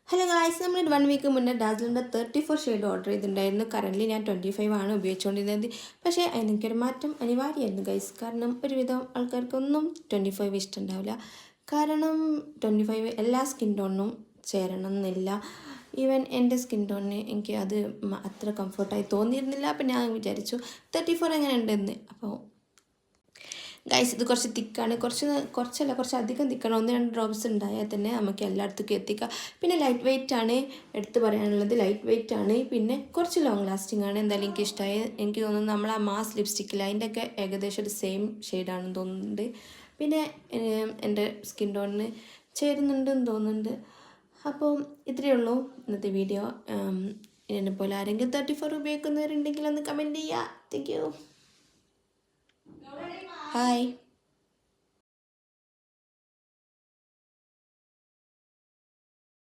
Hello guys, നമ്മൾ 1 week മുന്നേ ഡാസ്ലിൻ്റെ 34 shade order ചെയ്തിട്ടുണ്ടായിരുന്നു. കറൻ്റ് ഞാൻ 25 ആണ് ഉപയോഗിച്ചുകൊണ്ടിരുന്നത്. പക്ഷേ അതിനൊരു മാറ്റം അനിവാര്യമായിരുന്നു ഗൈസ്. കാരണം ഒരുവിധം ആൾക്കാർക്കൊന്നും 25 ഇഷ്ടമുണ്ടാവില്ല. കാരണം 25 എല്ലാ സ്കിൻ ടോണിനും ചേരണം എന്നില്ല. ഈവൻ എൻ്റെ സ്കിൻ ടോണിന് എനിക്ക് അത് അത്ര കംഫർട്ടായി തോന്നിയിരുന്നില്ല. അപ്പം ഞാൻ വിചാരിച്ചു 34 എങ്ങനെ ഉണ്ടെന്ന്. അപ്പോൾ ഗൈസ്, ഇത് കുറച്ച് തിക്കാണ്, കുറച്ച് അധികം തിക്കാണ്. 1-2 ഡ്രോപ്സ് ഉണ്ടായാൽ തന്നെ നമുക്ക് എല്ലായിടത്തേക്കും എത്തിക്കാം. പിന്നെ ലൈറ്റ് വെയിറ്റ് ആണ്, എടുത്ത് പറയാനുള്ളത് ലൈറ്റ് വെയിറ്റ് ആണ്. പിന്നെ കുറച്ച് ലോങ് ലാസ്റ്റിംഗ് ആണ്. എന്തായാലും എനിക്ക് ഇഷ്ടമായി. എനിക്ക് തോന്നുന്നു നമ്മൾ ആ മാസ് ലിപ്സ്റ്റിക്കിൽ അതിൻ്റെയൊക്കെ ഏകദേശം ഒരു സെയിം ഷെയ്ഡാണെന്ന് തോന്നുന്നുണ്ട്. പിന്നെ എൻ്റെ സ്കിൻ ടോണിന് ചേരുന്നുണ്ടെന്ന് തോന്നുന്നുണ്ട്. അപ്പോൾ ഇത്രയേ ഉള്ളൂ ഇന്നത്തെ വീഡിയോ. എന്നെപ്പോലെ ആരെങ്കിലും 34 ഉപയോഗിക്കുന്നവരുണ്ടെങ്കിൽ ഒന്ന് കമൻറ്റ് ചെയ്യുക. Thank you. Bye.